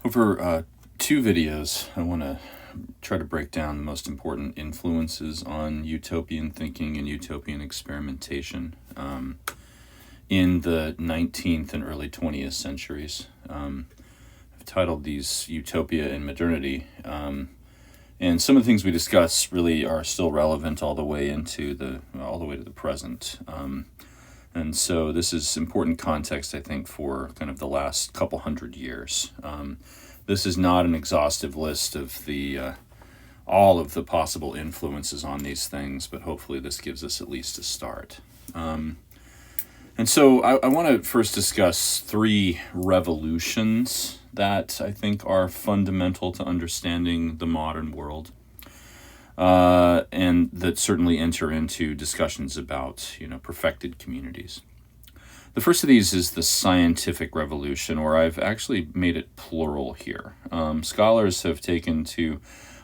Over two videos, I want to try to break down the most important influences on utopian thinking and utopian experimentation in the 19th and early 20th centuries. I've titled these Utopia and Modernity, and some of the things we discuss really are still relevant all the way to the present. And so this is important context, I think, for kind of the last couple hundred years. This is not an exhaustive list of all of the possible influences on these things, but hopefully this gives us at least a start. And so I want to first discuss three revolutions that I think are fundamental to understanding the modern world. And that certainly enter into discussions about, perfected communities. The first of these is the scientific revolution, or I've actually made it plural here. Scholars have taken to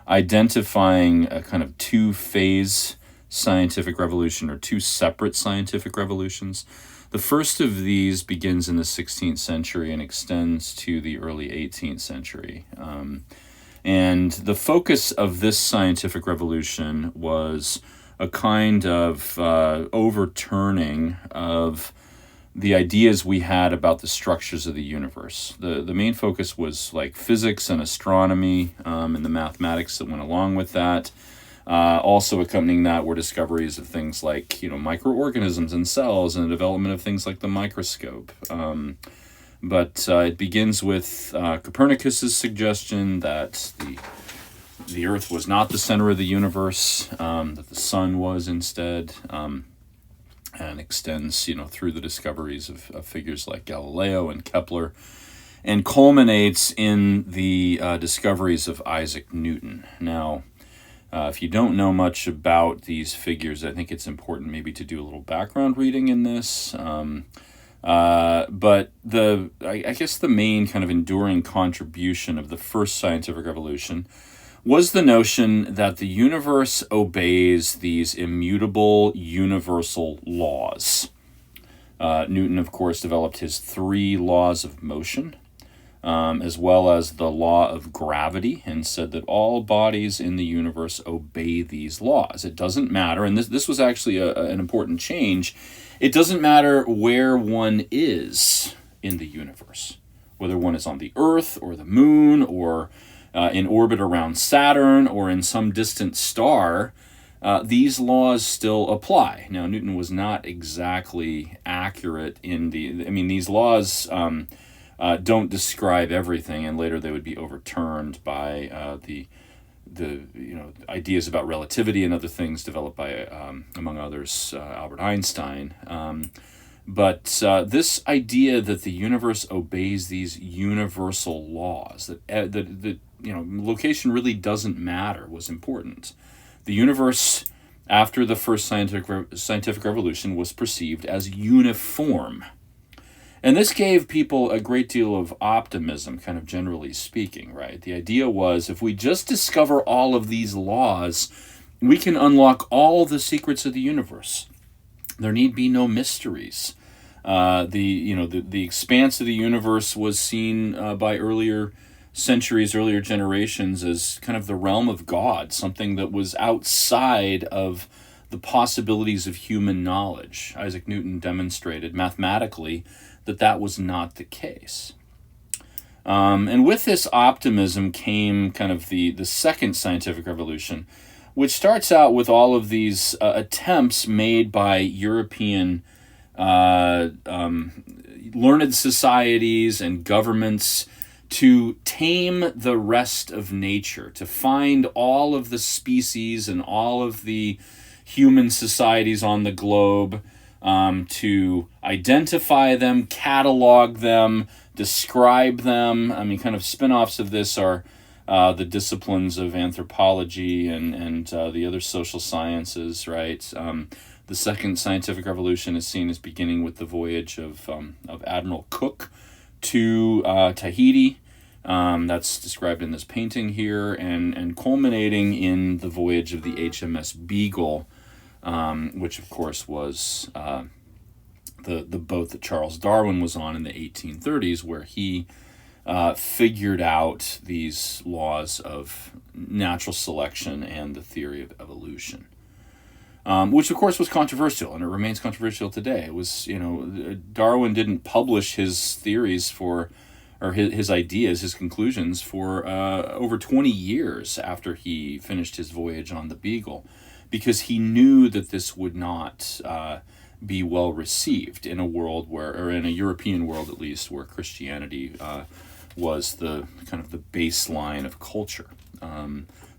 identifying a kind of two-phase scientific revolution, or two separate scientific revolutions. The first of these begins in the 16th century and extends to the early 18th century. And the focus of this scientific revolution was a kind of overturning of the ideas we had about the structures of the universe. The main focus was like physics and astronomy and the mathematics that went along with that. Also accompanying that were discoveries of things like, microorganisms and cells and the development of things like the microscope. But it begins with Copernicus's suggestion that the Earth was not the center of the universe, that the sun was instead, and extends, through the discoveries of figures like Galileo and Kepler, and culminates in the discoveries of Isaac Newton. Now, if you don't know much about these figures, I think it's important maybe to do a little background reading in this. But I guess the main kind of enduring contribution of the first scientific revolution was the notion that the universe obeys these immutable universal laws. Newton, of course, developed his three laws of motion, as well as the law of gravity, and said that all bodies in the universe obey these laws. It doesn't matter, and this was actually an important change. It doesn't matter where one is in the universe, whether one is on the Earth or the moon or in orbit around Saturn or in some distant star, these laws still apply. Now, Newton was not exactly accurate these laws don't describe everything, and later they would be overturned by the ideas about relativity and other things developed by, among others, Albert Einstein. But this idea that the universe obeys these universal laws, that location really doesn't matter, was important. The universe, after the first scientific revolution, was perceived as uniform. And this gave people a great deal of optimism, kind of generally speaking, right? The idea was, if we just discover all of these laws, we can unlock all the secrets of the universe. There need be no mysteries. The expanse of the universe was seen by earlier generations as kind of the realm of God, something that was outside of the possibilities of human knowledge. Isaac Newton demonstrated mathematically that was not the case. And with this optimism came kind of the second scientific revolution, which starts out with all of these attempts made by European learned societies and governments to tame the rest of nature, to find all of the species and all of the human societies on the globe, to identify them, catalog them, describe them. Kind of spin-offs of this are the disciplines of anthropology and the other social sciences, right? The second scientific revolution is seen as beginning with the voyage of Admiral Cook to Tahiti. That's described in this painting here, and culminating in the voyage of the HMS Beagle, which of course was the boat that Charles Darwin was on in the 1830s, where he figured out these laws of natural selection and the theory of evolution. Which of course was controversial, and it remains controversial today. It was, Darwin didn't publish his theories or his ideas, his conclusions for over 20 years after he finished his voyage on the Beagle, because he knew that this would not be well received in a world or in a European world at least, where Christianity was the kind of the baseline of culture.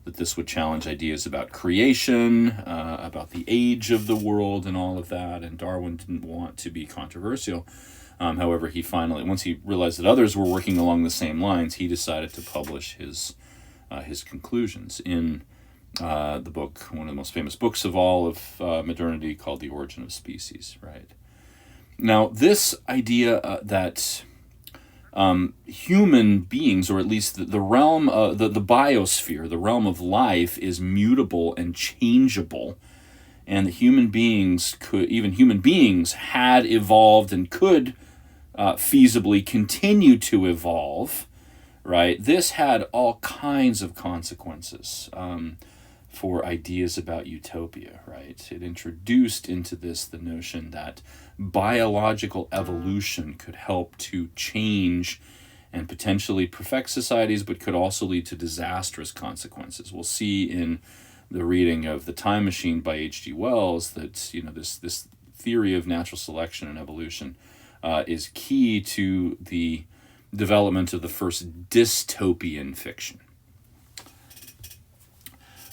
That this would challenge ideas about creation, about the age of the world, and all of that. And Darwin didn't want to be controversial. However, he finally, once he realized that others were working along the same lines, he decided to publish his conclusions in the book, one of the most famous books of all of modernity, called The Origin of Species. Right. Now, this idea that human beings, or at least the realm, the biosphere, the realm of life, is mutable and changeable, and that human beings had evolved and could feasibly continue to evolve, right? This had all kinds of consequences for ideas about utopia, right? It introduced into this the notion that biological evolution could help to change and potentially perfect societies, but could also lead to disastrous consequences. We'll see in the reading of The Time Machine by H.G. Wells that this theory of natural selection and evolution is key to the development of the first dystopian fiction.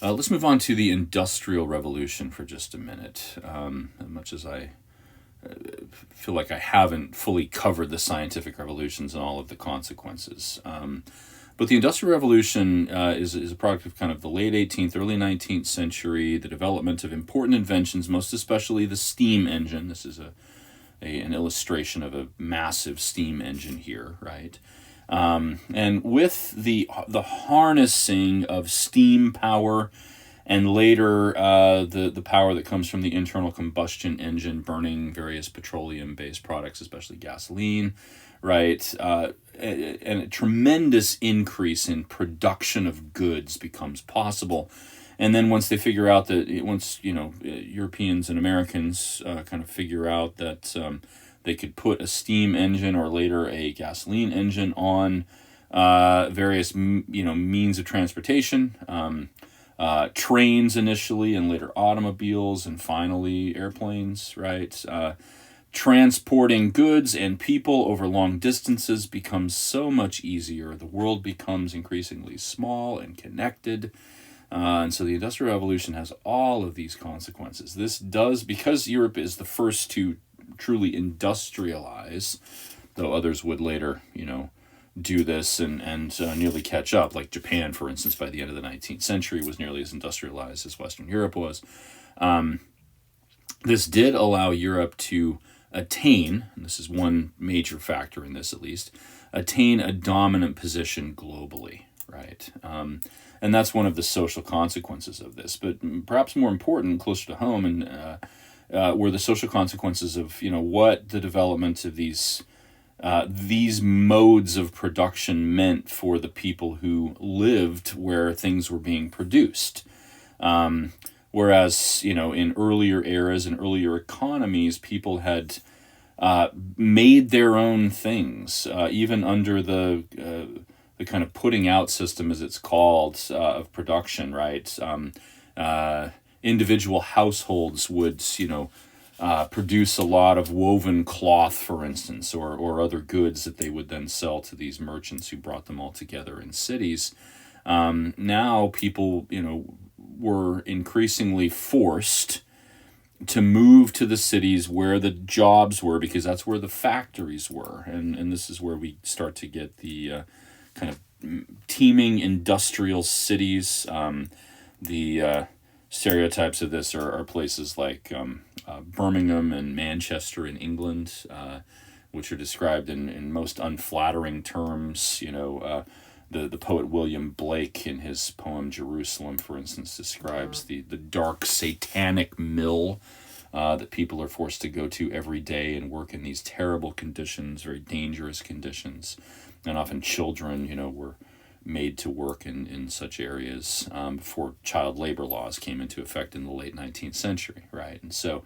Let's move on to the Industrial Revolution for just a minute. As much as I feel like I haven't fully covered the scientific revolutions and all of the consequences. But the Industrial Revolution is a product of kind of the late 18th, early 19th century, the development of important inventions, most especially the steam engine. This is an illustration of a massive steam engine here, right? And with the harnessing of steam power, and later the power that comes from the internal combustion engine burning various petroleum-based products, especially gasoline, right? And a tremendous increase in production of goods becomes possible. And then once they figure out that, Europeans and Americans kind of figure out that they could put a steam engine or later a gasoline engine on various, means of transportation, trains initially, and later automobiles, and finally airplanes, right? Transporting goods and people over long distances becomes so much easier. The world becomes increasingly small and connected. And so the Industrial Revolution has all of these consequences. This does, because Europe is the first to truly industrialize, though others would later, do this and nearly catch up. Like Japan, for instance, by the end of the 19th century was nearly as industrialized as Western Europe was. This did allow Europe to attain, and this is one major factor in this at least, attain a dominant position globally, right? And that's one of the social consequences of this. But perhaps more important, closer to home, and were the social consequences of what the development of these modes of production meant for the people who lived where things were being produced. Whereas, in earlier eras and earlier economies, people had made their own things, even under the kind of putting out system, as it's called, of production, right? Individual households would, produce a lot of woven cloth, for instance, or other goods that they would then sell to these merchants who brought them all together in cities. Now people, were increasingly forced to move to the cities where the jobs were, because that's where the factories were. And this is where we start to get the kind of teeming industrial cities. The stereotypes of this are places like Birmingham and Manchester in England, which are described in most unflattering terms. The poet William Blake, in his poem Jerusalem, for instance, describes the dark satanic mill that people are forced to go to every day and work in these terrible conditions, very dangerous conditions. and often children, were made to work in such areas before child labor laws came into effect in the late 19th century, right? And so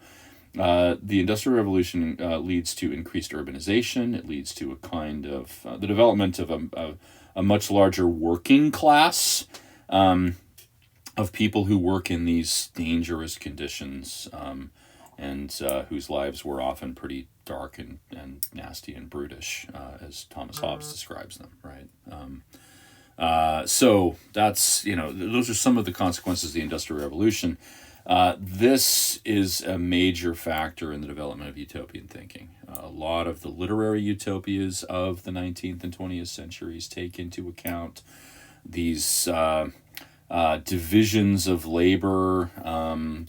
the Industrial Revolution leads to increased urbanization. It leads to a kind of the development of a much larger working class of people who work in these dangerous conditions and whose lives were often pretty dark and nasty and brutish, as Thomas Hobbes describes them, right? So that's, those are some of the consequences of the Industrial Revolution. This is a major factor in the development of utopian thinking. A lot of the literary utopias of the 19th and 20th centuries take into account these divisions of labor,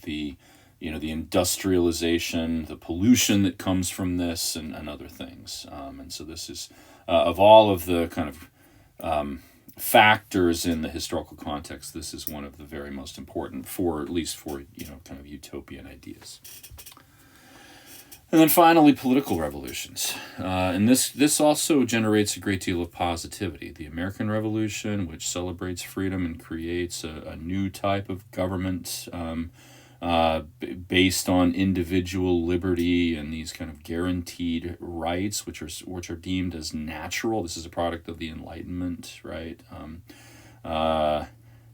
the industrialization, the pollution that comes from this, and other things. And so this is, of all of the kind of factors in the historical context, this is one of the very most important for, at least for, kind of utopian ideas. And then finally, political revolutions. And this also generates a great deal of positivity. The American Revolution, which celebrates freedom and creates a new type of government based on individual liberty and these kind of guaranteed rights, which are deemed as natural. This is a product of the Enlightenment, right?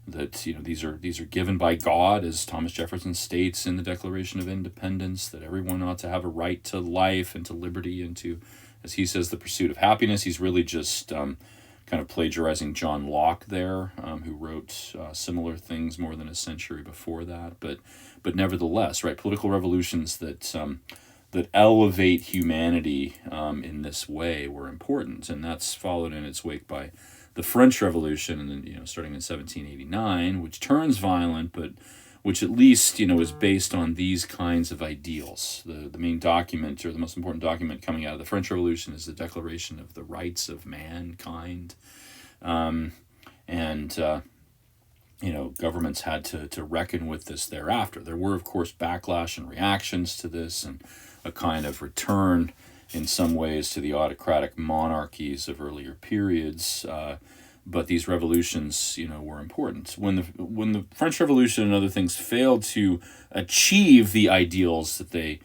That these are given by God, as Thomas Jefferson states in the Declaration of Independence, that everyone ought to have a right to life and to liberty and to, as he says, the pursuit of happiness. He's really just kind of plagiarizing John Locke there, who wrote similar things more than a century before that. But nevertheless, right, political revolutions that elevate humanity in this way were important, and that's followed in its wake by the French Revolution, and then starting in 1789, which turns violent, but which at least is based on these kinds of ideals. The main document, or the most important document coming out of the French Revolution, is the Declaration of the Rights of Mankind, governments had to reckon with this thereafter. There were, of course, backlash and reactions to this, and a kind of return in some ways to the autocratic monarchies of earlier periods, but these revolutions, were important. When the French Revolution and other things failed to achieve the ideals that they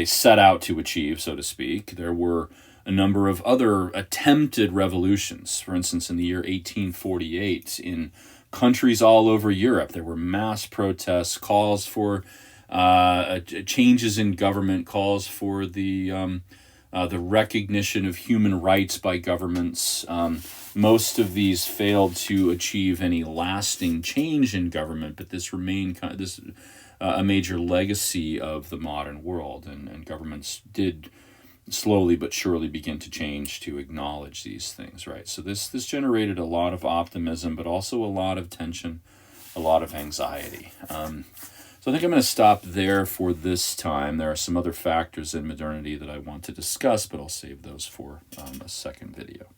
set out to achieve, so to speak, there were a number of other attempted revolutions. For instance, in the year 1848, in countries all over Europe, there were mass protests, calls for changes in government, calls for the recognition of human rights by governments. Most of these failed to achieve any lasting change in government, but this remained a major legacy of the modern world, and governments did slowly but surely begin to change to acknowledge these things, right? So this generated a lot of optimism, but also a lot of tension, a lot of anxiety. So I think I'm going to stop there for this time. There are some other factors in modernity that I want to discuss, but I'll save those for a second video.